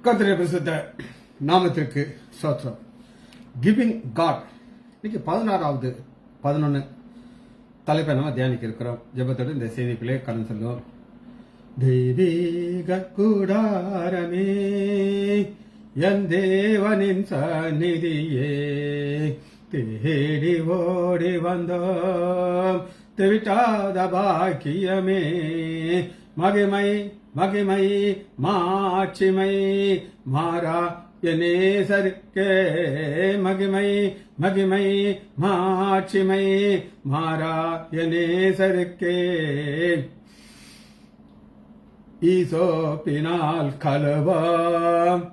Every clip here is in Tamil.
கர்த்தருடைய பரிசுத்த நாமத்திற்கு ஸ்தோத்திரம். Giving God. இன்னைக்கு 16வது 11 தலைப்பை நம்ம தியானிக்க இருக்கிறோம். ஜெபத்தோடு இந்த செய்திக்குள்ளே கடந்து செல்வோம். தெய்வீக கூடாரமே, என் தேவனின் சந்நிதியே, தேடி ஓடி வந்தோம் தெவிட்டாத பாக்கியமே, மகிமை மகிமை மாட்சிமை மாறா எனேசருக்கே, மகிமை மகிமை மாட்சிமை மாறா எனேசருக்கே. ஈசோப்பினால் கழுவாம்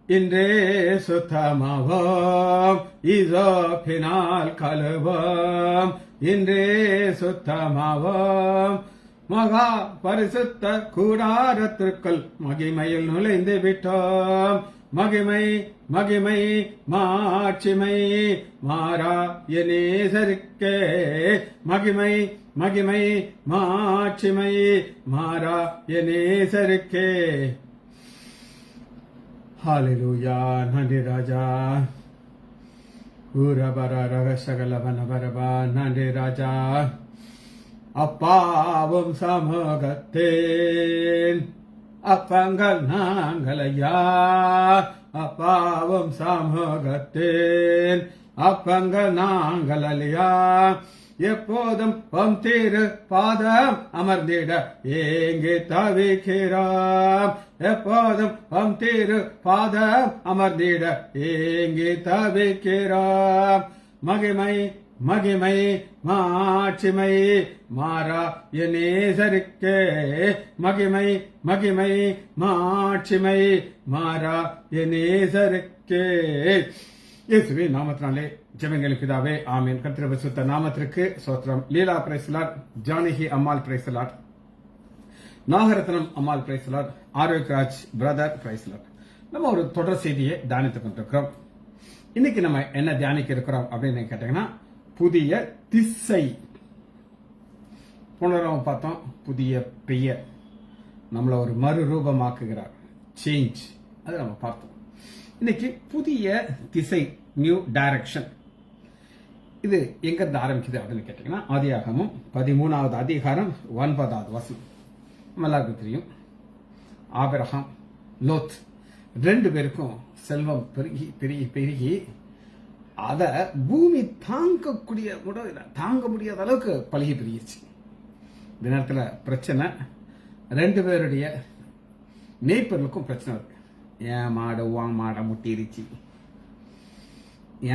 இன்றே சுத்தமாவோம், ஈசோப்பினால் கழுவாம் இன்றே சுத்தமாவோம். மகா பரிசுத்த கூடாரத்திற்குள் மகிமையில் நுழைந்து விட்டோம். மகிமை மகிமை மாட்சிமை மாறா எனேசருக்கே, மகிமை மகிமை மாட்சிமை மாறா எனேசருக்கே. ஹல்லேலூயா. நன்றி ராஜா. ஊரபர ரகசகலவனபரபா. நன்றி ராஜா. அப்பாவும் சமூகத்தேன் அப்பங்கள் நாங்களையா, அப்பாவும் சமூகத்தேன் அப்பங்கள் நாங்களலையா, எப்போதும் பம் திரு பாதம் அமர்ந்திட ஏங்கி தவிக்கிறோம், எப்போதும் பம் திரு பாதம் அமர்ந்திட ஏங்கி தவிக்கிறோம். மகிமை மகிமை மாட்சிமை மாறா எனேசருக்கே, மகிமை மகிமை மாட்சிமை மாறா எனேசருக்கே. இயேசுவின் நாமத்தினாலே ஜெபங்கள் பிதாவே, ஆமீன். கர்த்தருடைய பரிசுத்த நாமத்திற்கு ஸ்தோத்திரம். லீலா பிரைஸ் லார்ட், ஜானகி அம்மாள் பிரைஸ் லார்ட், நாகரத்னம் அம்மாள் praise lord, Arokiaraj brother praise lord. நம்ம ஒரு தொடர் செய்தியை தியானித்துக் கொண்டிருக்கிறோம். இன்னைக்கு நம்ம என்ன தியானிக்க இருக்கிறோம் அப்படின்னு கேட்டீங்கன்னா, புதிய திசை. போன பார்த்தோம், புதிய பெயர், நம்மள ஒரு மறுரூபமாக்குகிறார், சேஞ்ச், அதை நம்ம பார்த்தோம். இன்னைக்கு புதிய திசை, நியூ டைரக்ஷன். இது எங்க இருந்து ஆரம்பிக்குது அப்படின்னு கேட்டீங்கன்னா, ஆதியாகமம் 13வது அதிகாரம் 9வது வசனம். நம்ம எல்லாருக்கும் தெரியும், ஆபிரகாம் லோத் 2 பேருக்கும் செல்வம் பெருகி பெருகி பெருகி அத பூமி தாங்க முடியாத அளவுக்கு பழகி பெருகிருச்சு. இந்த நேரத்தில் பிரச்சனை, 2 பேருடைய மேய்ப்பர்களுக்கும் பிரச்சனை இருக்கு. என் மாடு உன் மாடை முட்டிருச்சு,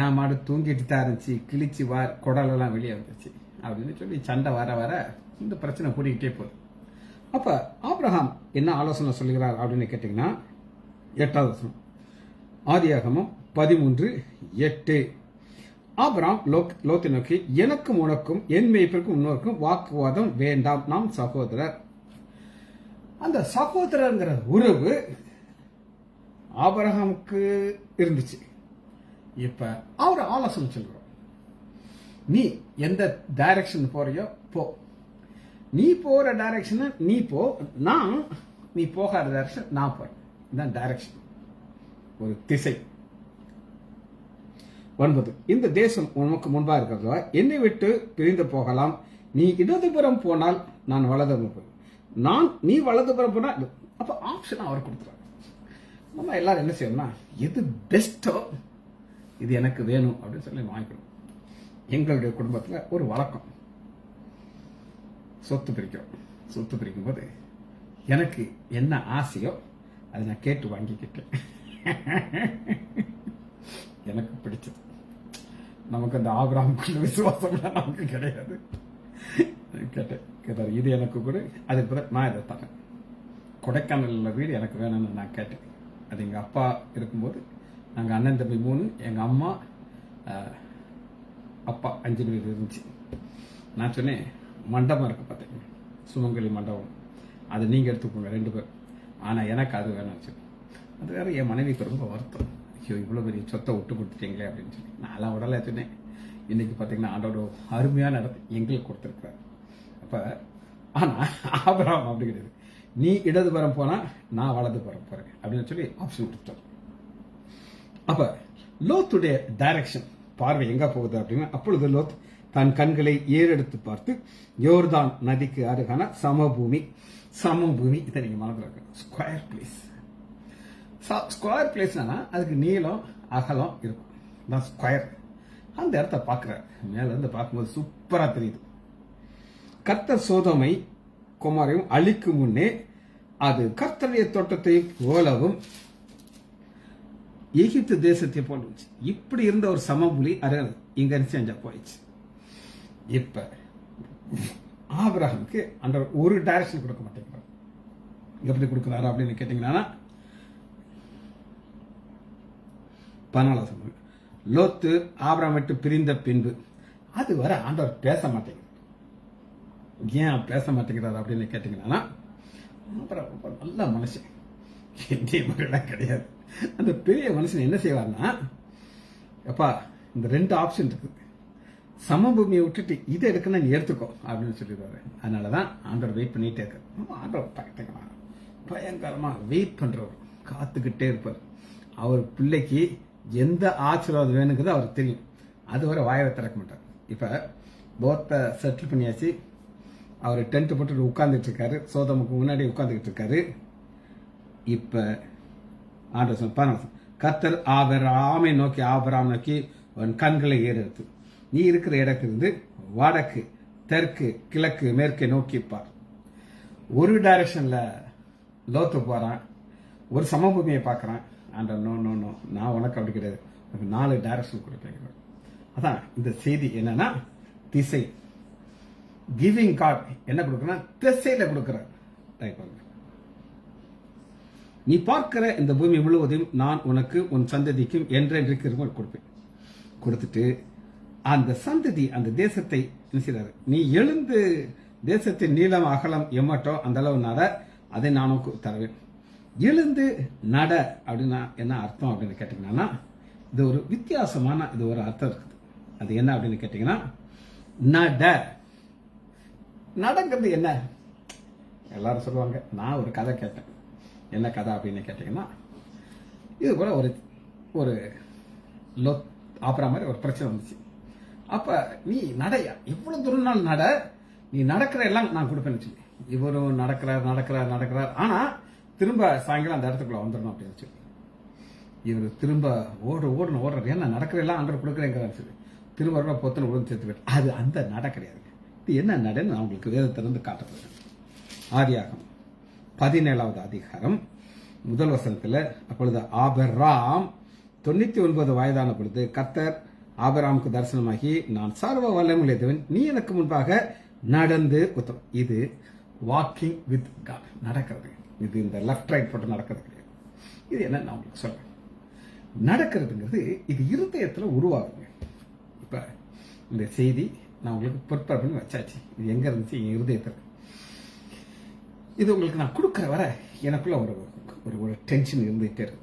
என் மாடு தூங்கிட்டு தான் இருந்துச்சு, கிழிச்சு குடலெல்லாம் வெளியே வந்துருச்சு அப்படின்னு சொல்லி சண்டை வர வர இந்த பிரச்சனை கூடிக்கிட்டே போகுது. அப்ப ஆபிரகாம் என்ன ஆலோசனை சொல்லுகிறார் அப்படின்னு கேட்டீங்கன்னா, 8வது வசனம், ஆதியாகமம் 13:8. ஆபிரகாம் லோத்தை நோக்கி, எனக்கும் உனக்கும் என் மேய்ப்பிற்கும் இன்னொருக்கும் வாக்குவாதம் வேண்டாம், நாம் சகோதரர். அந்த சகோதரங்கிற உறவு ஆபிரகாமுக்கு இருந்துச்சு. இப்ப அவர் ஆலோசனை சொல்கிறோம், நீ எந்த டைரக்ஷன் போறியோ போ, நீ போற டைரக்ஷன் நீ போ, நீ போகாத டைரக்ஷன் நான் போறேன். இதுதான் டைரக்ஷன், ஒரு திசை. 9, இந்த தேசம் உனக்கு முன்பாக இருக்கிறதா, என்னை விட்டு பிரிந்து போகலாம், நீ இடதுபுறம் போனால் நான் வலதுபுறம் போய், நீ வலதுபுறம் போனால். அப்ப ஆப்ஷன் அவர் கொடுத்துறாரு. நம்ம எல்லாரும் என்ன செய்யணும்னா, எது பெஸ்டோ இது எனக்கு வேணும் அப்படின்னு சொல்லி வாங்கிக்கணும். எங்களுடைய குடும்பத்துல ஒரு வழக்கம், சொத்து பிரிக்கிறோம். சொத்து பிரிக்கும் போது எனக்கு என்ன ஆசையோ அதை நான் கேட்டு வாங்கிக்கிட்டேன். எனக்கு பிடிச்சது. நமக்கு அந்த ஆபிரகாமுக்குள்ள விசுவாசம் நமக்கு கிடையாது. கேட்டேன், இது எனக்கு கூட, அதுக்கு பிறகு நான் இதை தரேன். கொடைக்கானல்ல வீடு எனக்கு வேணும்னு நான் கேட்டேன். அது எங்க அப்பா இருக்கும்போது, நாங்க அண்ணன் தம்பி 3, எங்க அம்மா அப்பா 5 வீடு இருந்துச்சு. நான் சொன்னேன், மண்டபம் இருக்கு பார்த்தீங்க, சுமங்கலி மண்டபம், அதை நீங்க எடுத்துக்கோங்க 2 பேர், ஆனா எனக்கு அது வேணும்னு சொல்லி. அது வேற என் மனைவிக்கு ரொம்ப வருத்தம், ஐயோ இவ்வளோ பெரிய சொத்தை விட்டு கொடுத்துட்டீங்களே அப்படின்னு சொல்லி. நான்லாம் உடலை சொன்னேன். இன்னைக்கு பார்த்தீங்கன்னா ஆண்டோட அருமையான இடத்தை எங்களுக்கு கொடுத்துருக்காரு. அப்போ ஆனால் ஆபிரகாம் அப்படி கிடையாது. நீ இடதுபுறம் போனா நான் வலதுபுறம் போறேன் அப்படின்னு சொல்லி ஆப்ஷன் கொடுத்தார். அப்ப லோத்துடைய டைரக்ஷன் பார்வை எங்க போகுது அப்படின்னா, அப்பொழுது லோத் தன் கண்களை ஏறெடுத்து பார்த்து யோர்தான் நதிக்கு அருகான சமபூமி இதை நீங்க மறந்துடுங்க. Square place. ஸ்கொயர் பிளேஸ்னா அதுக்கு நீளம் அகலம் இருக்கும். தான் ஸ்கொயர். அந்த இடத்த பார்க்கிறார். மேல இருந்து பார்க்கும்போது சூப்பரா தெரியுது. கர்த்தர் சோதோமை குமாரையும் அழிக்கும் முன்னே அது கர்த்தருடைய தோட்டத்தை போலவும் எகிப்து தேசத்தை போல இருந்துச்சு. இப்படி இருந்த ஒரு சமபுலி இங்க சேஞ்சா போயிடுச்சு. இப்ப ஆபிரகாமுக்கு அந்த ஒரு டைரக்ஷன் கொடுக்க மாட்டேங்கிறார். எப்படி கொடுக்கிறாரு அப்படின்னு கேட்டீங்கன்னா, 14 லோத்து ஆபிரகாம் விட்டு பிரிந்த பின்பு அது வர ஆண்டவர் பேச மாட்டேங்கிறார். ஏன் பேச மாட்டேங்கிறார் அப்படின்னு கேட்டீங்கன்னா, நல்ல மனுஷன், எந்த மகளாம் கிடையாது. அந்த பெரிய மனுஷன் என்ன செய்வார்னா, அப்பா இந்த 2 ஆப்ஷன் இருக்கு, சமபூமியை விட்டுட்டு இதை எடுக்கணும் நீ எடுத்துக்கோ அப்படின்னு சொல்லிடுவாரு. அதனாலதான் ஆண்டவர் வெயிட் பண்ணிட்டே இருக்காரு. ஆண்டவர் பயங்கரமா வெயிட் பண்றவர், காத்துக்கிட்டே இருப்பார். அவர் பிள்ளைக்கு எந்த ஆசீர்வாதம் வேணுங்கிறது அவருக்கு தெரியும். அதுவரை வாயை திறக்க மாட்டார். இப்ப போத்தை செட்டில் பண்ணியாச்சு. அவர் டென்ட் போட்டு உட்கார்ந்துட்டு இருக்காரு. சோதமுக்கு முன்னாடி உட்கார்ந்துட்டு இருக்காரு. இப்ப ஆண்டவர் கர்த்தர் ஆபிரகாமை நோக்கி உன் கண்களை ஏறெடுத்து நீ இருக்கிற இடத்திலிருந்து வடக்கு தெற்கு கிழக்கு மேற்கே நோக்கி பார். ஒரு டைரக்ஷன்ல லோத்து போறான், ஒரு சமபூமியை பார்க்கறான். ஆண்டவர் நோ நோ நோ, நான் உனக்கு அப்படி கிடையாது, 4 டைரக்ஷன் கொடுப்பேன். அதான் இந்த செய்தி என்னன்னா, திசை. கிவிங் காட் என்ன கொடுக்கறா, திசையில கொடுக்கிறார். நீ பார்க்கிற இந்த பூமி முழுவதையும் நான் உனக்கு உன் சந்ததிக்கும் என்றென்றைக்கு கொடுப்பேன். கொடுத்துட்டு அந்த சந்ததி அந்த தேசத்தை செய்றாரு. நீ எழுந்து தேசத்தின் நீளம் அகலம் எம்மட்டோ அந்த அளவு நட, அதை நானும் தருவேன். எழுந்து நட அப்படின்னா என்ன அர்த்தம் அப்படின்னு கேட்டீங்கன்னா, இது ஒரு வித்தியாசமான இது ஒரு அர்த்தம் இருக்குது. அது என்ன அப்படின்னு கேட்டீங்கன்னா, நடங்கிறது என்ன? எல்லாரும் சொல்லுவாங்க. நான் ஒரு கதை கேட்டேன். என்ன கதை அப்படின்னு கேட்டீங்கன்னா, இது போல ஒரு ஆபரா மாதிரி ஒரு பிரச்சனை வந்துச்சு. அப்ப நீ நடையா எவ்வளவு தூரம் நட, நீ நடக்கிற எல்லாம் நான் கொடுப்பேன்னு சொல்லி இவரும் நடக்கிறார். ஆனா திரும்ப சாயங்காலம் அந்த இடத்துக்குள்ள வந்துடணும் அப்படின்னு சொல்லி இவர் திரும்ப ஓடுறாரு. ஏன்னா நடக்கிற எல்லாம் அன்று கொடுக்குறேங்கிறாரு சொல்லி திரும்ப பொத்தனை உடம்பு சேர்த்து போயிட்டு, அது அந்த நட கிடையாது. இது என்ன நடன்னு நான் உங்களுக்கு வேதத்திலிருந்து காட்டப்படுறேன். ஆதியாகமம் 17வது அதிகாரம் 1 வசனத்துல, அப்பொழுது ஆபிரகாம் 99 வயதான பொழுது கர்த்தர் ஆபிரகாமுக்கு தரிசனமாகி, நான் சர்வ வல்லமையுள்ளவன், நீ எனக்கு முன்பாக நடந்து உத்தம். இது வாக்கிங் வித் காட், நடக்கிறது. இது இந்த லெஃப்ட் ரைட் போட்டு நடக்கிறது கிடையாது. இது என்ன நான் உங்களுக்கு சொல்றேன். நடக்கிறதுங்கிறது இது இருதயத்துல உருவாகுங்க. இப்ப இந்த செய்தி நான் உங்களுக்கு ப்ரிப்பேர் பண்ணி வச்சாச்சு. இது எங்க இருந்துச்சு? என் இருதயத்தில். இது உங்களுக்கு நான் கொடுக்குற வர எனக்குள்ள ஒரு டென்ஷன் இருந்துகிட்டே இருக்கு.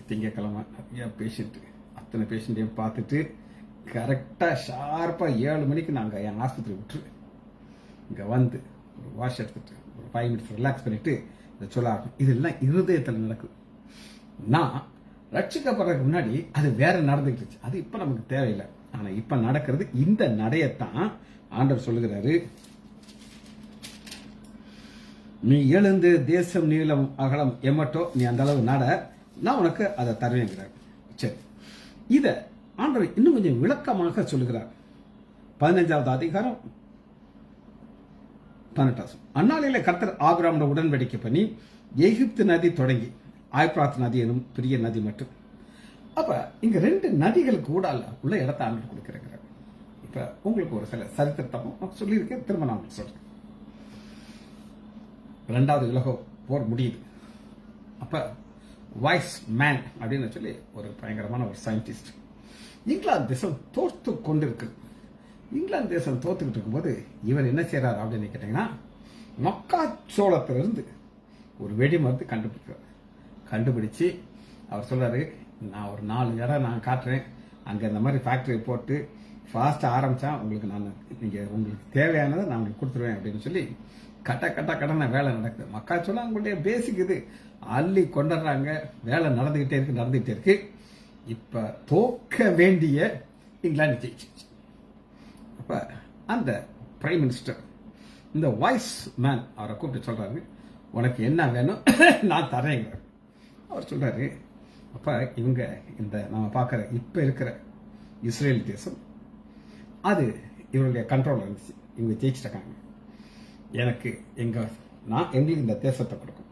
திங்கக்கிழமை நிறைய பேஷண்ட், அத்தனை பேஷண்ட்டையும் பார்த்துட்டு கரெக்டாக ஷார்ப்பாக 7 மணிக்கு நாங்கள் என் ஆஸ்பத்திரி விட்டுருவேன். இங்கே வந்து ஒரு வாஷ் எடுத்துட்டு ஒரு 5 மினிட்ஸ் ரிலாக்ஸ் பண்ணிட்டு இதை சொல்ல ஆகும். இதெல்லாம் இருதயத்தில் நடக்குது. நான் ரட்சிக்கப்படுறதுக்கு முன்னாடி அது வேற நடந்துக்கிட்டு, அது இப்போ நமக்கு தேவையில்லை. ஆனால் இப்போ நடக்கிறது இந்த நடையத்தான் ஆண்டவர் சொல்லுகிறாரு. நீ எழுந்து தேசம் நீளம் அகலம் எம்மட்டோ நீ அந்த அளவு நட, நான் உனக்கு அதை தருவேங்கிறார். சரி, இத ஆண்டவர் இன்னும் கொஞ்சம் விளக்கமாக சொல்லுகிறார். 15வது அதிகாரம் 18. அந்நாளிலே கர்த்தர் ஆபிரகாமுடன் உடன்படிக்கை பண்ணி எகிப்து நதி தொடங்கி ஆய்பிராத் நதி எனும் பெரிய நதி மட்டும். அப்ப இங்க 2 நதிகளுக்கு ஊடால உள்ள இடத்தை ஆண்டவர் கொடுக்கிறார். இப்ப உங்களுக்கு ஒரு சில சரித்திரத்தமும் சொல்லியிருக்கேன், திரும்ப நான் உங்களுக்கு சொல்றேன். 2வது உலக போர் முடியுது. அப்ப வைஸ் மேன் அப்படின்னு சொல்லி ஒரு பயங்கரமான ஒரு சயின்டிஸ்ட், இங்கிலாந்து தேசம் தோற்று கொண்டிருக்கு. இங்கிலாந்து தேசம் தோத்துக்கிட்டு இருக்கும்போது இவர் என்ன செய்யறாரு அப்படின்னு கேட்டீங்கன்னா, மக்காச்சோளத்திலிருந்து ஒரு வெடி மருந்து கண்டுபிடிக்கிறார். கண்டுபிடிச்சு அவர் சொல்றாரு, நான் ஒரு 4 இடம் நான் காட்டுறேன், அங்க இந்த மாதிரி ஃபேக்டரி போட்டு ஃபாஸ்டா ஆரம்பிச்சா உங்களுக்கு உங்களுக்கு தேவையானதை நான் உங்களுக்கு கொடுத்துருவேன் அப்படின்னு சொல்லி கடன வேலை நடக்குது. மக்கள் சொன்னா அவங்களுடைய பேசிக் இது அள்ளி கொண்டுறாங்க. வேலை நடந்துகிட்டே இருக்கு. இப்ப தோக்க வேண்டிய இங்கிலாந்து ஜெயிச்சிச்சு. அப்ப அந்த பிரைம் மினிஸ்டர் இந்த வாய்ஸ் மேன் அவரை கூப்பிட்டு சொல்றாரு, உனக்கு என்ன வேணும் நான் தரேங்கிறார். அவர் சொல்றாரு, அப்ப இவங்க இந்த நம்ம பார்க்குற இப்ப இருக்கிற இஸ்ரேல் தேசம் அது இவருடைய கண்ட்ரோல் இருந்துச்சு. இவங்க ஜெயிச்சிட்டாங்க. எங்களுக்கு இந்த தேசத்தை கொடுக்கும்.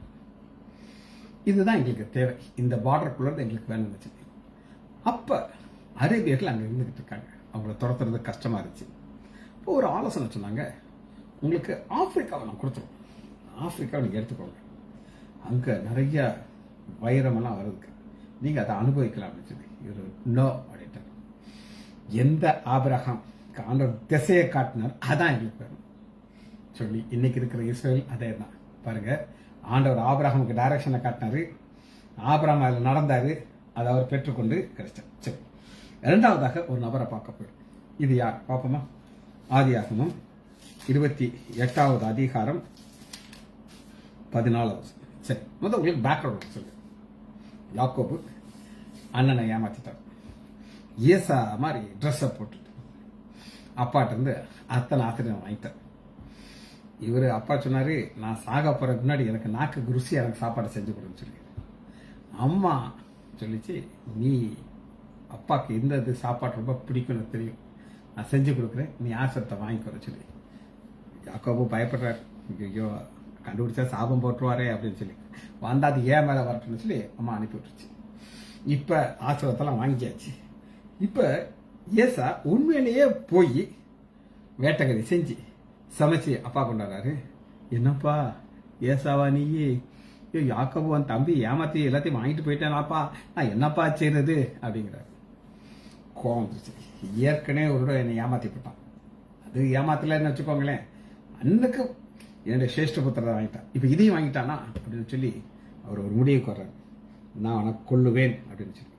இதுதான் எங்களுக்கு தேவை. இந்த பார்டருக்குள்ள எங்களுக்கு வேணும்னு சொல்லி அப்ப அரேபியர்கள் அங்க இருந்துகிட்டு இருக்காங்க. அவங்கள துரத்துறது கஷ்டமா இருந்துச்சு. இப்போ ஒரு ஆலோசனை சொன்னாங்க, உங்களுக்கு ஆப்பிரிக்காவை நான் கொடுத்துருவோம். ஆப்பிரிக்காவை நீங்க எடுத்துக்கோங்க. அங்க நிறைய வைரமெல்லாம் வருதுக்கு, நீங்க அதை அனுபவிக்கலாம் அப்படின்னு சொல்லி இவர் நோ அப்படின்ட்டார். எந்த ஆபிரகாம் ஆண்டவர் திசையை காட்டினார் அதான் எங்களுக்கு வேணும் சொல்லி இன்னைக்கு இருக்கிற இஸ்ரேல் அதே தான். பாருங்க, ஆண்டவர் ஆபிரகாமுக்கு டைரக்ஷனை காட்டினாரு, ஆபிரகாம் அதில் நடந்தாரு, அதை அவர் பெற்றுக்கொண்டு கிடைச்சார். சரி, இரண்டாவதாக ஒரு நபரை பார்க்க போயிடும். இது யார் பார்ப்போமா? ஆதியாகமம் 28வது அதிகாரம் 14வது. சரி, முதல் உங்களுக்கு பேக்ரவுண்ட் சொல்லு. யாக்கோபு அண்ணனை ஏமாத்திட்டார். ஏசா மாதிரி ட்ரெஸ்ஸை போட்டுட்டு அப்பாட்ட இருந்து அத்தனை ஆசிரியர் வாங்கிட்டார். இவரு அப்பா சொன்னாரு, நான் சாக போறதுக்கு முன்னாடி எனக்கு நாக்கு ருசியா எனக்கு சாப்பாடு செஞ்சு கொடுன்னு சொல்லி. அம்மா சொல்லிச்சு, நீ அப்பாக்கு எந்த சாப்பாடு ரொம்ப பிடிக்கும்னு தெரியும், நான் செஞ்சு கொடுக்குறேன், நீ ஆசிரத்தை வாங்கிக்கிற சொல்லி. யாக்கோபு பயப்படுறாரு, ஐயோ கண்டுபிடிச்சா சாபம் போட்டுருவாரே அப்படின்னு சொல்லி. வந்தா அது ஏன் மேல வரட்டும்னு சொல்லி அம்மா அனுப்பி விட்டுருச்சு. இப்ப ஆசிரத்தெல்லாம் வாங்கியாச்சு. இப்ப ஏசா உண்மையிலேயே போய் வேட்டக்கறி செஞ்சு சமைச்சு அப்பா கொண்டாடுறாரு. என்னப்பா ஏசாவா நீயே? யாக்கோபு அவன் தம்பி ஏமாத்தி எல்லாத்தையும் வாங்கிட்டு போயிட்டானாப்பா, நான் என்னப்பா செய்யறது அப்படிங்கிறாரு. கோவம் வந்துருச்சு. ஏற்கனவே ஒரு என்னை ஏமாத்தி போட்டான், அது ஏமாத்தலன்னு வச்சுக்கோங்களேன். அன்னைக்கு என்னுடைய சிரேஷ்ட புத்திரத்தை வாங்கிட்டான், இப்ப இதையும் வாங்கிட்டானா அப்படின்னு சொல்லி அவர் ஒரு முடிவுக்கு வர்றாரு, நான் அவனை கொல்லுவேன் அப்படின்னு சொல்லி.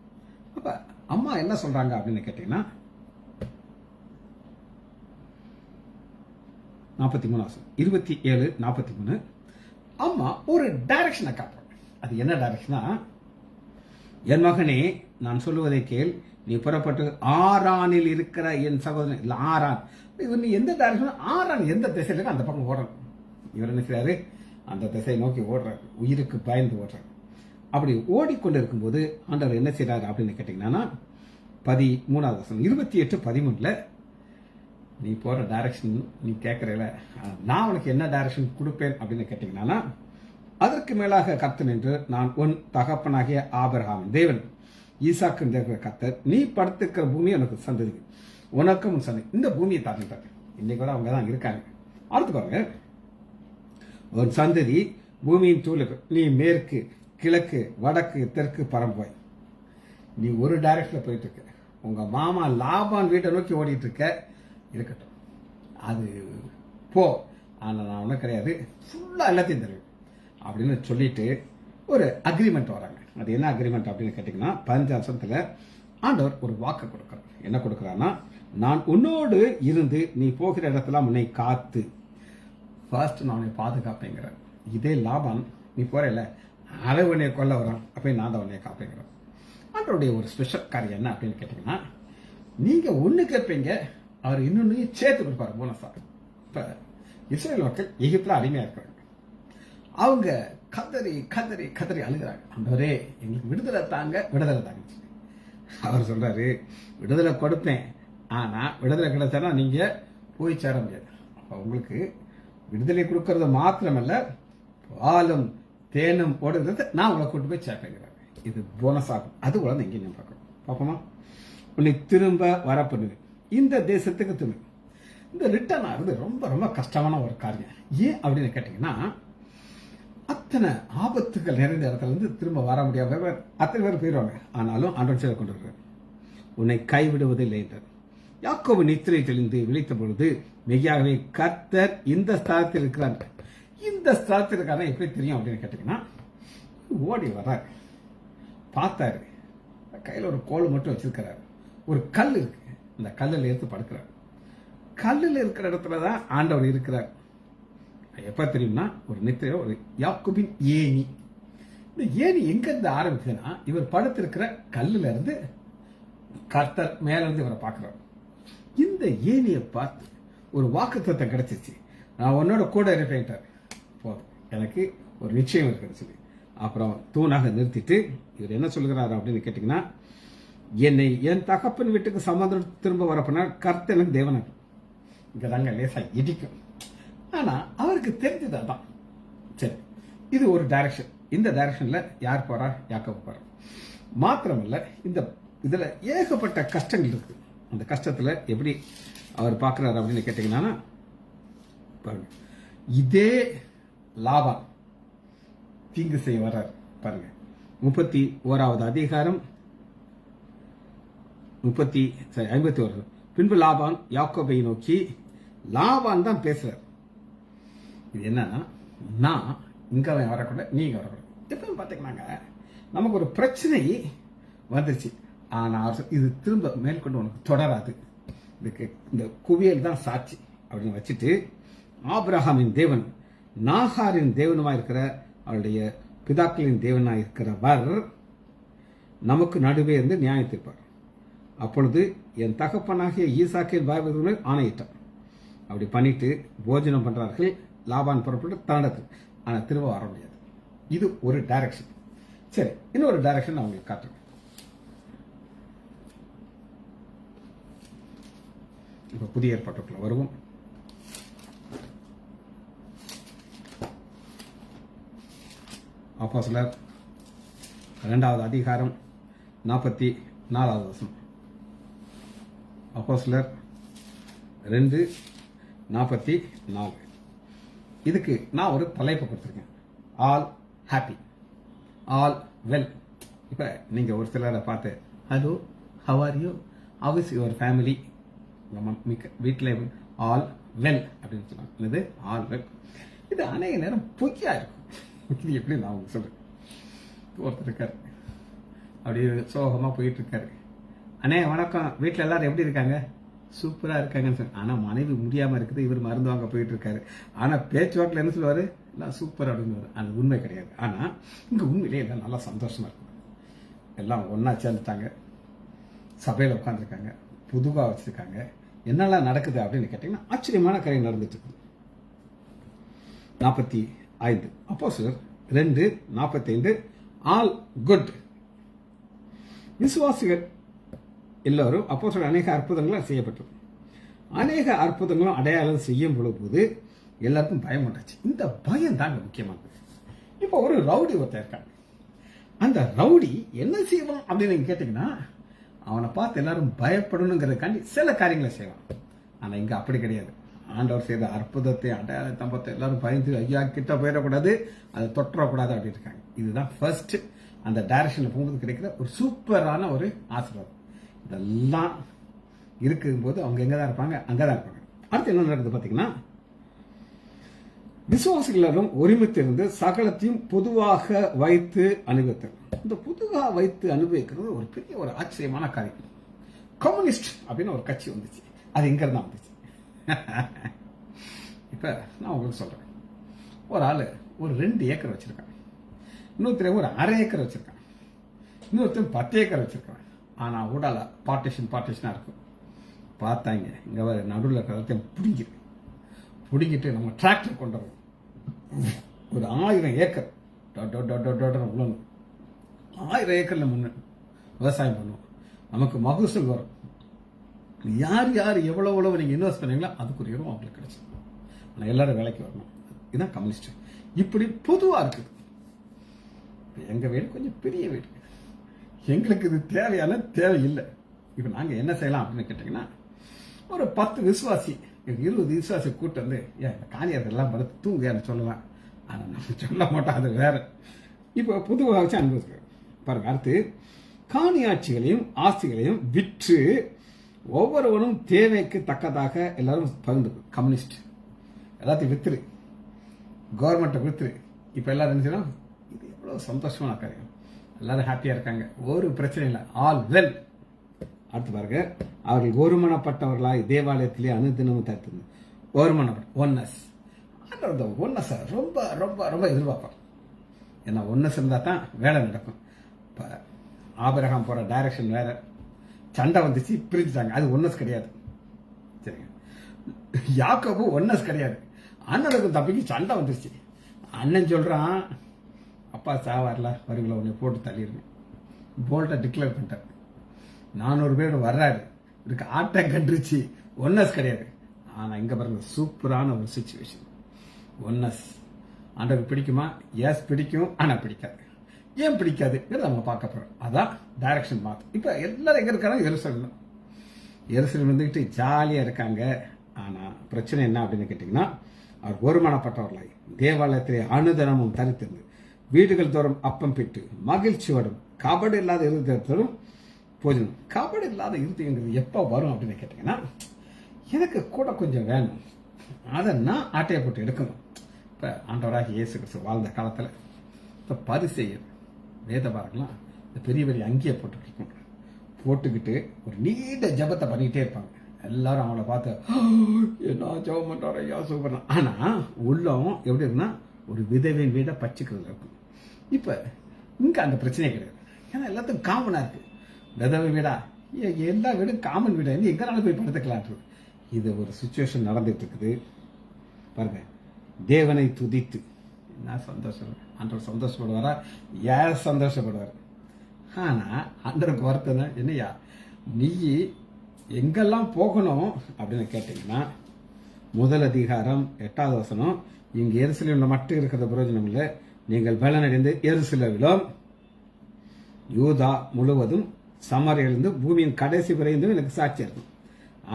அப்ப அம்மா என்ன சொல்றாங்க அப்படின்னு கேட்டீங்கன்னா 27:43 அம்மா ஒரு டைரக்ஷனை காட்டுறாங்க. அது என்ன டைரக்ஷனா, என் மகனே நான் சொல்லுவதை கேள், நீ புறப்பட்டு ஆரானில் இருக்கிற என் சகோதரன் இல்ல ஆரான், இவர் நீ எந்த டைரக்ஷன் ஆரான் எந்த திசையில இருக்கு அந்த பக்கம் ஓடுறாரு. இவர் என்ன செய்யறாரு, அந்த திசையை நோக்கி ஓடுறாரு, உயிருக்கு பயந்து ஓடுறாரு. அப்படி ஓடிக்கொண்டு இருக்கும்போது ஆண்டவர் என்ன செய்யறாரு அப்படின்னு கேட்டீங்கன்னா 13வது வசனம் 28:13 நீ போற டைரக்ஷன் நீ கேட்கறல, நான் உனக்கு என்ன டைரக்ஷன் கொடுப்பேன் அப்படின்னு கேட்டீங்கன்னா, அதற்கு மேலாக கர்த்தர் என்று நான் உன் தகப்பனாகிய ஆபிரகாம் தேவன் ஈசாக்கு தேவ கர்த்தர், நீ படுத்துக்கிற பூமி உனக்கு சந்ததி, உனக்கும் சந்ததி. இந்த பூமியை தாண்டிட்டாரு. இன்னைக்கு கூட அவங்க தான் இருக்காங்க. அடுத்து பாருங்க, உன் சந்ததி பூமியின் தூளுக்கு, நீ மேற்கு கிழக்கு வடக்கு தெற்கு பரம்போய். நீ ஒரு டைரக்ஷன்ல போயிட்டு இருக்க, உங்க மாமா லாபான் வீட்டை நோக்கி ஓடிட்டு இருக்க, இருக்கட்டும் அது போ, ஆனா நான் ஒன்றும் கிடையாது, ஃபுல்லா எல்லாத்தையும் தருவேன் அப்படின்னு சொல்லிட்டு ஒரு அக்ரிமெண்ட் வராங்க. அது என்ன அக்ரிமெண்ட் அப்படின்னு கேட்டீங்கன்னா 15 வருஷத்துல ஆண்டவர் ஒரு வாக்கு கொடுக்கிறார். என்ன கொடுக்கிறான்னா, நான் உன்னோடு இருந்து நீ போகிற இடத்துல உன்னை காத்து ஃபர்ஸ்ட் நான் உன்னை பாதுகாப்பேங்கிறார். இதே லாபான் நீ போறல அவன் உன்னைய கொல்ல வரான், அப்ப நான் தான் உன்னைய காப்பேங்கிறான். ஆண்டவருடைய ஒரு ஸ்பெஷல் காரியம் என்ன அப்படின்னு கேட்டீங்கன்னா, நீங்க ஒண்ணு கேட்பீங்க, அவர் இன்னொன்னு சேர்த்து கொடுப்பாரு போனஸா. இப்ப இஸ்ரேல் மக்கள் எகிப்துல அடிமையா இருக்கிறாங்க. அவங்க கதறி கதறி கதறி அழுகிறாங்க, ஆண்டவரே எங்களுக்கு விடுதலை தாங்க விடுதலை தாங்க. அவர் சொல்றாரு, விடுதலை கொடுப்பேன், ஆனா விடுதலை கிடைச்சானா நீங்க போய் சேர முடியாது. உங்களுக்கு விடுதலை கொடுக்கறது மாத்திரமல்ல, பாலும் தேனும் ஓடுறது நான் உங்களை கூட்டு போய் சேர்ப்பேங்கிறாரு. இது போனஸ் ஆகும். அது கூட எங்கேயும் பார்க்கணும். பார்ப்போமா, உன்னை திரும்ப வர பண்ணுவேன் இந்த தேசத்துக்கு திரும்ப. இந்த ரிட்டர்ன் ஆகுது ரொம்ப ரொம்ப கஷ்டமான ஒரு காரியம். ஏன் அப்படின்னு கேட்டீங்கன்னா, அத்தனை ஆபத்துகள் நிறைந்த இடத்துல இருந்து திரும்ப வர முடியாம அத்தனை பேர் போயிடுவாங்க. ஆனாலும் ஆண்டவன் செய்து கொண்டு வருவார், உன்னை கைவிடுவதில்லை என்றார். யாக்கோபு நித்திரை தெளிந்து விழித்த பொழுது மெய்யாகவே கர்த்தர் இந்த ஸ்தலத்தில் இருக்கிறார். இந்த ஸ்தலத்தில் இருக்காரு எப்படி தெரியும் அப்படின்னு கேட்டீங்கன்னா, ஓடி வர்றாரு, பார்த்தாரு, கையில ஒரு கோல் மட்டும் வச்சிருக்கிறாரு, ஒரு கல் இருக்கு, அந்த கல்லில் எடுத்து படுக்கிறார். கல்லில் இருக்கிற இடத்துலதான் ஆண்டவர் இருக்கிறார். எப்ப தெரியும்னா ஒரு நித்திரை ஒரு யாக்கோபின் ஏணி. இந்த ஏணி எங்க இருந்து ஆரம்பிக்குதுன்னா இவர் படுத்திருக்கிற கல்லுல இருந்து கர்த்தர் மேல இருந்து இவரை பார்க்கிறார். இந்த ஏணியை பார்த்து ஒரு வாக்குத்தத்தத்தை கிடைச்சிச்சு, நான் உன்னோட கூட இருப்பேன்ட்டார். போதும், எனக்கு ஒரு நிச்சயம் இருக்குன்னு சொல்லி அப்புறம் தூணாக நிறுத்திட்டு இவர் என்ன சொல்லுகிறாரு அப்படின்னு கேட்டீங்கன்னா, என்னை என் தகப்பன் வீட்டுக்கு சமாதானம் திரும்ப வரப்போனா கர்த்தர் எனக்கு தேவனாக இங்க தாங்க லேசா இடிக்கும். ஆனா அவருக்கு தெரிஞ்சது அதான். சரி, இது ஒரு டைரக்ஷன். இந்த டைரக்ஷன்ல யார் போறா? யாக்கோபு போறா. மாத்திரமல்ல, இந்த இதுல ஏகப்பட்ட கஷ்டங்கள் இருக்கு. அந்த கஷ்டத்துல எப்படி அவர் பார்க்கிறார் அப்படின்னு கேட்டீங்கன்னா, பாருங்க, இதே லாபான் தீங்கு செய்ய வர்றார். பாருங்க, 31வது அதிகாரம் 51. பின்பு லாபான் யாக்கோபை நோக்கி, லாபான் தான் பேசுறார். இது என்னன்னா, நான் இங்க வரக்கூடாது, நீங்க வரக்கூடாது. எப்பவும் பாத்தீங்கன்னாங்க நமக்கு ஒரு பிரச்சனை வந்துருச்சு, ஆனா இது திரும்ப மேற்கொண்டு உனக்கு தொடராது, இதுக்கு இந்த குவியல் தான் சாட்சி அப்படின்னு வச்சுட்டு, ஆபிரகாமின் தேவன் நாகாரின் தேவனுமா இருக்கிற அவருடைய பிதாக்களின் தேவனா இருக்கிறவர் நமக்கு நடுவே இருந்து நியாயம் தீர்ப்பார். அப்பொழுது என் தகப்பனாகிய ஈசாக்கின் பாபிலோனில் ஆணையிட்டார். அப்படி பண்ணிட்டு போஜனம் பண்றார்கள். லாபான் புறப்பட்டு தன்னடத்து, ஆனா திரும்ப வர முடியாது. இது ஒரு டைரக்ஷன். சரி, இன்னொரு டைரக்ஷன் நான் உங்களுக்கு காட்டுறேன். இப்ப புதிய ஏற்பாட்டுக்குள்ள வருவோம். அப்போஸ்தலர் 2வது அதிகாரம் 44வது வசனம். அப்போஸ்தலர் 2:44. இதுக்கு நான் ஒரு தலைப்பு கொடுத்திருக்கேன், ஆல் ஹாப்பி, ஆல் வெல். இப்ப நீங்க ஒரு சிலரை பார்த்து, hello, how are you, how is your family, வீட்டில் ஆல் வெல் அப்படின்னு சொன்னாங்க. இது ஆல் வெல். இது அநேக நேரம் பொய்யா இருக்கும். இது எப்படி நான் உங்களுக்கு சொல்றேன். ஒருத்தர் இருக்காரு, அப்படியே சோகமா போயிட்டு இருக்காரு. அண்ணே வணக்கம், வீட்டில் எல்லாரும் எப்படி இருக்காங்க? சூப்பரா இருக்காங்கன்னு சொன்ன. ஆனா மனைவி முடியாம இருக்குது, இவர் மருந்து வாங்க போயிட்டு இருக்காரு. ஆனா பேச்சுவாக்கில் என்ன சொல்லுவாரு? எல்லாம் சூப்பர் அப்படின்னு. அது உண்மை கிடையாது. ஆனா இங்க உண்மையிலேயே எல்லாம் நல்லா சந்தோஷமா இருக்கும். எல்லாம் ஒன்னா சேர்ந்துட்டாங்க, சபையில உட்காந்துருக்காங்க, புதுவா வச்சிருக்காங்க. என்னெல்லாம் நடக்குது அப்படின்னு கேட்டீங்கன்னா ஆச்சரியமான காரியம் நடந்துட்டு இருக்கு. 45. அப்போஸ்தலர் 2:45. All good. விசுவாசிகள் எல்லாரும் அப்போஸ்தலர் அநேக அற்புதங்களும் செய்யப்பட்டது. அநேக அற்புதங்களும் அடையாளம் செய்யும் பொழுது எல்லாருக்கும் பயம் உண்டாச்சு. இந்த பயம் தாங்க முக்கியமானது. இப்போ ஒரு ரவுடி ஒருத்தர் இருக்காங்க. அந்த ரவுடி என்ன செய்வான் அப்படின்னு கேட்டீங்கன்னா, அவனை பார்த்து எல்லாரும் பயப்படணுங்கிறதுக்காண்டி சில காரியங்களை செய்வான். ஆனா இங்க அப்படி கிடையாது. ஆண்டவர் செய்த அற்புதத்தை அடையாளத்தை பார்த்து எல்லாரும் பயந்து, ஐயா கிட்ட போயிடக்கூடாது, அதை தொற்றக்கூடாது அப்படின்னு இருக்காங்க. இதுதான் ஃபர்ஸ்ட் அந்த டைரக்ஷன்ல போகும்போது கிடைக்கிற ஒரு சூப்பரான ஒரு ஆசீர்வாதம். இதெல்லாம் இருக்கும்போது அவங்க எங்கதான் இருப்பாங்க? அங்கதான் இருப்பாங்க. அடுத்து என்ன நடக்குது பாத்தீங்கன்னா, விசுவாசிகளும் ஒருமித்திருந்து சகலத்தையும் பொதுவாக வைத்து அனுபவித்தல். இந்த பொதுவாக வைத்து அனுபவிக்கிறது ஒரு பெரிய ஒரு ஆச்சரியமான காரியம். கம்யூனிஸ்ட் அப்படின்னு ஒரு கட்சி வந்துச்சு. அது எங்க இருந்தா வந்துச்சு? இப்ப நான் உங்களுக்கு சொல்றேன். ஒரு ஆளு ஒரு 2 ஏக்கர் வச்சிருக்கான், இன்னொருத்தர் ஒரு 1/2 ஏக்கர் வச்சிருக்கான், இன்னொருத்தர் 10 ஏக்கர் வச்சிருக்கான். ஆனா ஊடால பார்ட்டிஷனா இருக்கும். பார்த்தாங்க, இங்க நடுவில் இருக்கிற பிடிங்கிட்டு நம்ம டிராக்டர் கொண்டு வரோம், ஒரு 1000 ஏக்கர் 1000 ஏக்கர்ல முன்ன விவசாயம் பண்ணுவோம், நமக்கு மகசூல் வரும். யார் யார் எவ்வளவு நீங்க இன்வெஸ்ட் பண்ணீங்களோ அதுக்குரிய அவங்களுக்கு கிடைச்சிடும். ஆனா எல்லாரும் வேலைக்கு வரணும். இதுதான் கம்யூனிஸ்ட். இப்படி பொதுவா இருக்குது. எங்க வீடு கொஞ்சம் பெரிய வீடு, எங்களுக்கு இது தேவையான தேவையில்லை. இப்ப நாங்க என்ன செய்யலாம் அப்படின்னு கேட்டீங்கன்னா, ஒரு 10 விசுவாசி 20 விசுவாசி கூட்டு வந்து, ஏன் காணியர்கள் எல்லாம் படுத்து தூங்குன்னு சொல்லலாம். ஆனா நம்ம சொல்ல மாட்டோம், அது வேற. இப்ப பொதுவாக வச்சு அனுபவிக்கிறோம் பாருங்க. அடுத்து, காணியாட்சிகளையும் ஆஸ்திகளையும் விற்று ஒவ்வொருவரும் தேவைக்கு தக்கதாக எல்லாரும் பகிர்ந்து. கம்யூனிஸ்ட் எல்லாத்தையும் வித்துரு, கவர்மெண்ட்டை வித்துரு. இப்ப எல்லாரும் என்ன செய்யணும்? இது எவ்வளவு சந்தோஷமான காரியம். எல்லாரும் ஹாப்பியா இருக்காங்க, ஒரு பிரச்சனை இல்லை, ஆல் வெல். அடுத்து பாருங்க, அவர்கள் ஒருமனப்பட்டவர்களாய் தேவாலயத்திலே அனுதினமும் தடுத்து ஒருமனப்பட்ட ஒன்னஸ். ஆண்டவர் இந்த ஒன்னஸை ரொம்ப ரொம்ப ரொம்ப எதிர்பார்ப்பார். ஏன்னா ஒன்னஸ் இருந்தால் தான் வேலை நடக்கும். இப்போ ஆபிரகாம் போகிற டைரக்ஷன் வேற, சண்டை வந்துச்சு பிரிஞ்சுட்டாங்க, அது ஒன்னஸ் கிடையாது. சரிங்க, யாக்கோபு ஒன்னஸ் கிடையாது. அண்ணனுக்கும் தம்பிக்கு சண்டை வந்துருச்சு. அண்ணன் சொல்கிறான், அப்பா சாவார்ல வருங்கள உன்னை போட்டு தள்ளிடுங்க, போல்ட்டை டிக்ளேர் பண்ணிட்டார். 400 பேர் வர்றாரு, இதுக்கு ஆட்டை கண்டுருச்சு, ஒன்னஸ் கிடையாது. ஆனால் இங்கே பாருங்க, சூப்பரான ஒரு சிச்சுவேஷன். ஒன்னஸ் ஆண்டவருக்கு பிடிக்குமா? எஸ் பிடிக்கும், ஆனால் பிடிக்காது. ஏன் பிடிக்காதுங்கிறது நம்ம பார்க்க போகிறோம். அதான் டைரக்ஷன் மாற்று. இப்போ எல்லாரும் எங்கே இருக்காங்க? எருசலேம். எருசலேம் வந்துக்கிட்டு ஜாலியாக இருக்காங்க. ஆனால் பிரச்சனை என்ன அப்படின்னு கேட்டிங்கன்னா, அவர் ஒருமனப்பட்டவர்களாய் தேவாலயத்திலே அனுதினமும் தரித்திருந்து வீடுகள் தோறும் அப்பம் பிட்டு மகிழ்ச்சியோடும் கபடு இல்லாத இருதயத்தோடும் போஜனம். கபடு இல்லாத இருதயங்கிறது எப்போ வரும் அப்படின்னு கேட்டிங்கன்னா, எனக்கு கூட கொஞ்சம் வேணும், அதை நான் ஆட்டையை போட்டு எடுக்கணும். இப்போ ஆண்டவராக இயேசு கிறிஸ்து வாழ்ந்த காலத்தில் இப்போ பரிசேயர் வேதபாரங்களாம் இந்த பெரிய பெரிய அங்கேயே போட்டுக்கிட்டு ஒரு நீண்ட ஜபத்தை பண்ணிக்கிட்டே இருப்பாங்க. எல்லாரும் அவங்கள பார்த்து என்ன ஜபம் பண்ணுறாரு ஐயா சூப்பர். ஆனால் உள்ளம் எப்படி இருக்குன்னா, ஒரு விதவின் வீடை பச்சிக்கிறதுல இருக்கும். இப்போ இங்கே அந்த பிரச்சனையே கிடையாது. ஏன்னா எல்லாத்துக்கும் காமனாக இருக்குது. விதவை வீடா, எல்லா வீடும் காமன் வீடா, இருந்து எங்கேனாலும் போய் படுத்துக்கலாம். இது ஒரு சுச்சுவேஷன் நடந்துட்டு இருக்குது பாருங்க. தேவனை துதித்து என்ன சந்தோஷம், அன்றவர் சந்தோஷப்படுவாரா? யார் சந்தோஷப்படுவார்? ஆனால் அன்றருக்கு வருத்தம் என்னையா, நீ எங்கெல்லாம் போகணும் அப்படின்னு கேட்டீங்கன்னா, 1 அதிகாரம் 8வது வசனம், இங்கே எருசலேமில் மட்டும் இருக்கிற பிரயோஜனம் இல்லை, நீங்கள் பலனடைந்து எருசலேமிலும் யூதா முழுவதும் சமாரியிலிருந்து பூமியின் கடைசி வரைந்தும் எனக்கு சாட்சி இருக்கும்.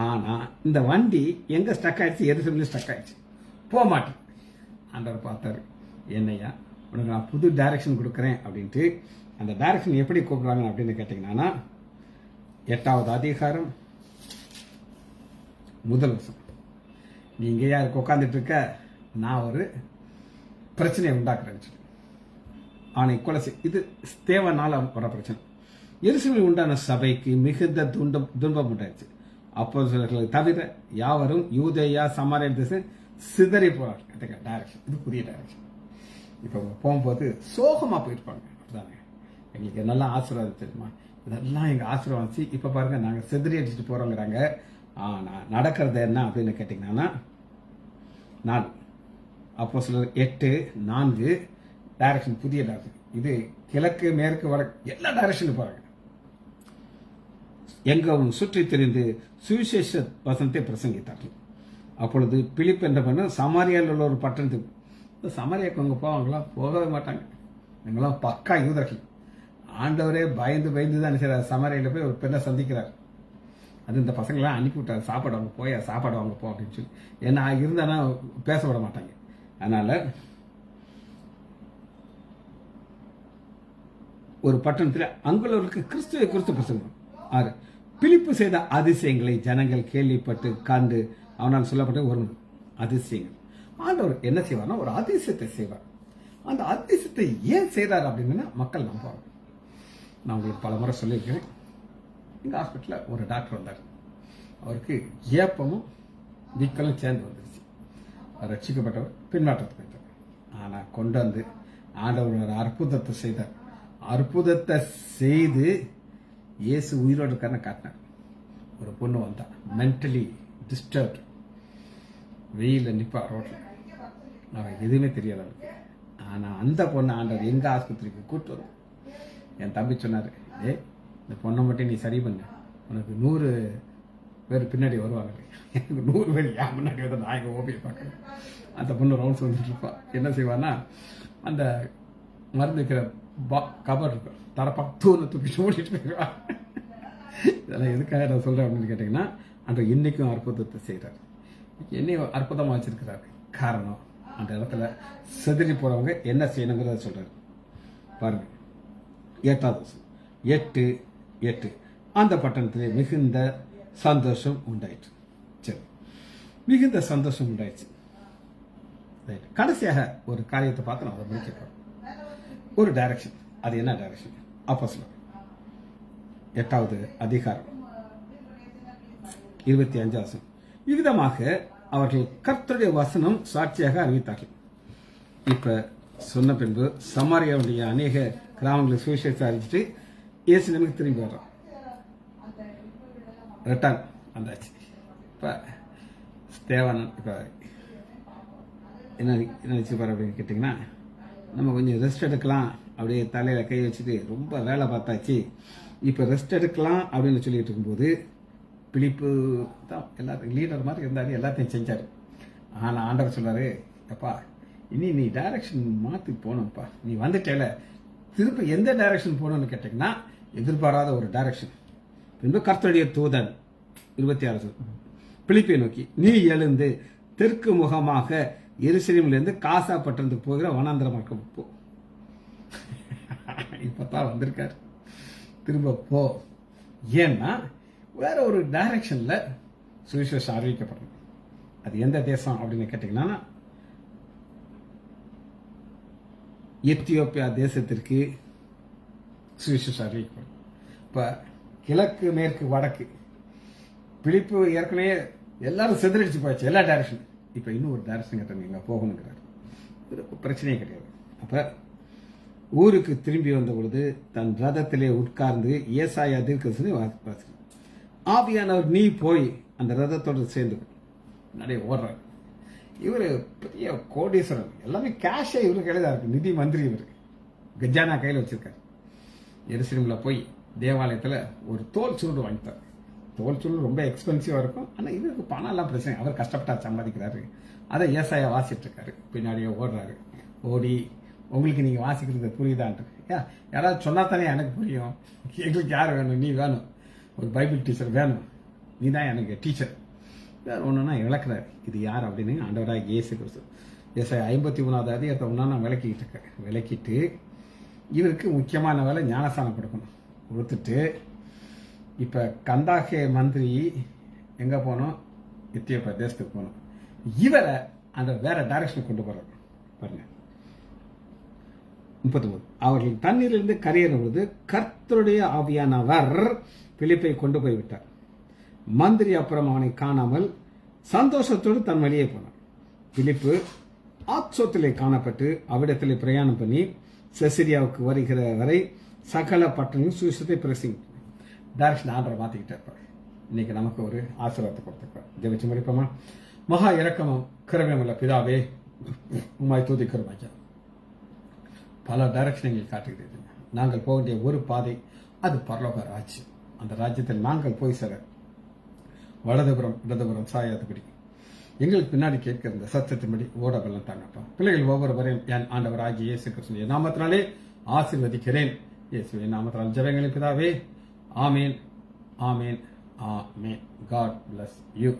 ஆனால் இந்த வண்டி எங்கே ஸ்டக் ஆயிடுச்சு? எருசலேமில் ஸ்டக் ஆயிடுச்சு, போக மாட்டேன். ஆண்டவர் பார்த்தாரு, என்னையா உனக்கு நான் புது டைரக்ஷன் கொடுக்குறேன் அப்படின்ட்டு. அந்த டைரக்ஷன் எப்படி கூப்பிடுறாங்க அப்படின்னு கேட்டிங்கன்னா, 8வது அதிகாரம் 1 வசனம், நீ இங்கே யாருக்கு உட்காந்துட்டு இருக்க, நான் ஒரு பிரச்சனையை உண்டாக்குறேன்னு சொல்லி ஆனை கொலை இது தேவனால வர பிரச்சனை. எருசலேமில் உண்டான சபைக்கு மிகுந்த துன்பம் உண்டாயிடுச்சு. அப்போஸ்தலர்களை தவிர யாவரும் யூதேயா சமாரியா தேசம் சிதறி போறாங்க. டைரக்ஷன் இது புதிய டைரக்ஷன். இப்போ போகும்போது சோகமாக போயிருப்பாங்க. அப்படிதானே, எங்களுக்கு நல்லா ஆசீர்வாதம் தெரியுமா, இதெல்லாம் எங்கள் ஆசீர்வாதிச்சு இப்போ பாருங்க நாங்கள் சிதறி அடிச்சுட்டு போகிறோங்கிறாங்க. ஆனால் நடக்கிறது என்ன அப்படின்னு கேட்டிங்கன்னா, 4 அப்போஸ்தலர் 8:4 டைரக்ஷன், புதிய டைரக்ஷன். இது கிழக்கு மேற்கு வடக்கு எல்லா டைரக்ஷனும் போகிறாங்க. எங்கவும் சுற்றி திரிந்து சுவிசேஷ வசனத்தை பிரசங்கித்தார்கள். அப்பொழுது பிலிப் என்ற பெண்ணு சமாரியாவில் உள்ள ஒரு பட்டணத்துக்கு, சமாரியாவுக்கு அவங்க போவாங்களா? போகவே மாட்டாங்க. எங்கெல்லாம் பக்கா யூதர்கள். ஆண்டவரே பயந்து பயந்து தான் நினைச்சார். சமாரியாவில் போய் ஒரு பெண்ணை சந்திக்கிறார். அது இந்த பசங்களாம் அனுப்பி விட்டார், சாப்பாடு அவங்க போய் சாப்பாடு அவங்க போ அப்படின்னு சொல்லி. ஏன்னா இருந்தானா பேச விட மாட்டாங்க. அதனால ஒரு பட்டணத்தில் அங்குள்ளவர்களுக்கு கிறிஸ்துவை குறித்து பிரசங்கம். 6 பிலிப்பு செய்த அதிசயங்களை ஜனங்கள் கேள்விப்பட்டு கண்டு அவனால் சொல்லப்பட்ட ஒரு அதிசயங்கள். ஆண்டவர் என்ன செய்வார்னா, ஒரு அதிசயத்தை செய்வார். அந்த அதிசயத்தை ஏன் செய்தார் அப்படின்னா, மக்கள் நம்புவாங்க. நான் உங்களுக்கு பல முறை சொல்லியிருக்கேன். எங்கள் ஹாஸ்பிட்டலில் ஒரு டாக்டர் வந்தார். அவருக்கு ஏப்பமும் வீக்கலும் சேர்ந்து வந்துருச்சு. ரட்சிக்கப்பட்டவர் பின்மாற்றத்துக்கு போயிட்டார். ஆனால் கொண்டு வந்து ஆண்டவர் ஒரு அற்புதத்தை செய்தார். அற்புதத்தை செய்து இயேசு உயிரோடு இருக்கான்னு காட்டினார். ஒரு பொண்ணு வந்தா, மென்டலி டிஸ்டர்ப்டு, வெயிலில் நிற்பா ரோட்டில், அவன் எதுவுமே தெரியாது அவளுக்கு. ஆனால் அந்த பொண்ணை ஆண்டவர் எங்கள் ஆஸ்பத்திரிக்கு கூப்பிட்டு வந்து என் தம்பி சொன்னார், இந்த பொண்ணை மட்டும் நீ சரி பண்ண, உனக்கு 100 பேர் பின்னாடி வருவாங்க. எனக்கு 100 பேர் ஏன் முன்னாடி வந்து நான் எங்கள் ஓபியை பார்க்குறேன். அந்த பொண்ணு ரவுண்ட்ஸ் வந்துட்டு இருப்பா. என்ன செய்வான்னா, அந்த மருந்து வைக்கிற கபர் இருக்கு, தரப்பா தூக்கிட்டு ஓடிட்டு போயிடுவா. இதெல்லாம் எதுக்காக நான் சொல்கிறேன் அப்படின்னு கேட்டிங்கன்னா, அந்த இன்னைக்கும் அற்புதத்தை செய்கிறார். என்னையும் அற்புதமாக வச்சிருக்கிறாரு. காரணம், அந்த இடத்துல செதறி போகிறவங்க என்ன செய்யணுங்கிறத சொல்கிறார். பாருங்க, 8வது வருஷம் 8:8 அந்த பட்டணத்திலே மிகுந்த சந்தோஷம் உண்டாயிற்று. சரி, மிகுந்த சந்தோஷம் உண்டாயிடுச்சு. கடைசியாக ஒரு காரியத்தை பார்த்து நான் அதை முடிக்கிறேன். ஒரு டைரக்ஷன். அது என்ன டைரக்ஷன்? அப்போஸ்தலர் 8வது அதிகாரம் 25 இவ்விதமாக அவர்கள் கர்த்தருடைய வசனம் சாட்சியாக அறிவித்தார்கள். இப்ப சொன்ன பின்பு சமாரியாவுடைய அநேக கிராமங்களை சுவிசேஷத்தை அறிவிச்சுட்டு இயேசு நமக்கு திரும்பி வர்றோம். ரிட்டர்ன் வந்தாச்சு. இப்ப தேவன் இப்ப என்ன நினைச்சுப்பாரு அப்படின்னு கேட்டீங்கன்னா, நம்ம கொஞ்சம் ரெஸ்ட் எடுக்கலாம், அப்படியே தலையில கை வச்சுட்டு ரொம்ப வேலை பார்த்தாச்சு, இப்ப ரெஸ்ட் எடுக்கலாம் அப்படின்னு சொல்லிட்டு இருக்கும்போது பிலிப்பு தான் எல்லாத்தையும் லீடர் மாதிரி இருந்தாரு, எல்லாத்தையும் செஞ்சாரு. ஆனா ஆண்டவர் சொல்றாரு, அப்பா இனி நீ டைரக்ஷன் மாத்தி போகணும்ப்பா, நீ வந்துட்டேல திரும்ப எந்த டைரக்ஷன் போகணும்னு கேட்டீங்கன்னா எதிர்பாராத ஒரு டைரக்ஷன். பின்பு கர்த்தருடைய தூதன் 26 பிலிப்பை நோக்கி, நீ எழுந்து தெற்கு முகமாக எருசலேமிலிருந்து காசா பட்டணத்துக்கு போகிற வனாந்திரமாக போ. இப்பதான் வந்திருக்காரு, திரும்ப போ. ஏன்னா வேற ஒரு டைரக்ஷன்ல சுவிசேஷம் அறிவிக்கப்படும். அது எந்த தேசம் அப்படின்னு கேட்டீங்கன்னா எத்தியோப்பியா தேசத்திற்கு சுவிசேஷம் அறிவிக்கப்படும். இப்ப கிழக்கு மேற்கு வடக்கு பிலிப்பு ஏற்கனவே எல்லாரும் செதறடிச்சு போயாச்சு எல்லா டைரக்ஷன். இப்ப இன்னும் ஒரு டைரக்ஷன் கேட்ட நீங்க போகணுங்கிறாரு, பிரச்சனையே கிடையாது. அப்ப ஊருக்கு திரும்பி வந்த பொழுது தன் ரதத்திலே உட்கார்ந்து ஏசாயா தீர்க்கதரிசி வாசிக்கிறார். ஆவியானவர் நீ போய் அந்த ரதத்தோடு சேர்ந்து நிறைய ஓடுறாரு. இவரு பெரிய கோடீஸ்வரர், எல்லாமே கேஷே இவரு கையில தான் இருக்கு, நிதி மந்திரி இவரு, கஜானா கையில வச்சிருக்காரு. எருசலேம்ல போய் தேவாலயத்துல ஒரு தோல் சுருடு வாங்கிட்டார். தோல் சுருடு ரொம்ப எக்ஸ்பென்சிவா இருக்கும், ஆனா இவருக்கு பணம் எல்லாம் பிரச்சனை, அவர் கஷ்டப்பட்டா சம்பாதிக்கிறாரு. அதை ஏசாயா வாசிட்டு இருக்காரு, பின்னாடியே ஓடுறாரு. ஓடி உங்களுக்கு நீங்க வாசிக்கிறது புரியுதான்ட்டு, யாராவது சொன்னா தானே எனக்கு புரியும், எங்களுக்கு யார் வேணும், நீ வேணும், ஒரு பைபிள் டீச்சர் வேணும், நீ தான் எனக்கு டீச்சர். வேற ஒண்ணுன்னா விளக்குறாரு. இது யார் அப்படின்னு ஆண்டவராக இயேசு கிறிஸ்து. ஏசாயா 53வது அதிகாரத்தை ஒன்னா நான் விளக்கிட்டு இருக்கேன். விளக்கிட்டு இவருக்கு முக்கியமான வேலை ஞானஸ்தானம் கொடுக்கணும். கொடுத்துட்டு இப்ப கந்தாகே மந்திரி எங்க போனோம், எத்தியோப்பியா தேசத்துக்கு போனோம். இவரை அந்த வேற டைரக்ஷன் கொண்டு போறாரு. பாருங்க 39 அவர்கள் தண்ணீரிலிருந்து கரையேறும் பொழுது கர்த்தருடைய ஆவியானவர் பிலிப்பை கொண்டு போய் விட்டார். மந்திரி அப்புறம் அவனை காணாமல் சந்தோஷத்தோடு தன் வழியே போனார். பிலிப்பு ஆத்சோத்திலே காணப்பட்டு அவ்விடத்திலே பிரயாணம் பண்ணி செசரியாவுக்கு வருகிற வரை சகல பட்டணங்களும் சுவிசேஷத்தை பிரசங்கி. டைரக்ஷன் ஆர்டரை மாத்திக்கிட்டே இருப்பார். இன்னைக்கு நமக்கு ஒரு ஆசீர்வாதத்தை கொடுத்திருப்பார். ஜெபிச்சு முடிப்போமா? மகா இரக்கமும் கிருபையுமுள்ள பிதாவே, உம்மாய் துதிக்கிறோம் ஐயா. பல டைரக்ஷன் எங்களுக்கு காட்டுகிறது. நாங்கள் போக வேண்டிய ஒரு பாதை, அது பரலோக ராஜ்யம். அந்த ராஜ்யத்தில் நாங்கள் போய் சேர வலதுபுறம் இடதுபுறம் சாயாதபடி எங்களுக்கு பின்னாடி கேட்கிற இந்த சத்தத்தின்படி ஓட பலம் தாங்கப்பா. பிள்ளைகள் ஒவ்வொருவரையும் என் ஆண்டவர் ஆகிய இயேசு கிறிஸ்துவின் நாமத்தினாலே ஆசீர்வதிக்கிறேன். இயேசுவின் நாமத்தினால் ஜெபங்களை பிதாவே. ஆமேன், ஆமேன், ஆமேன். God bless you.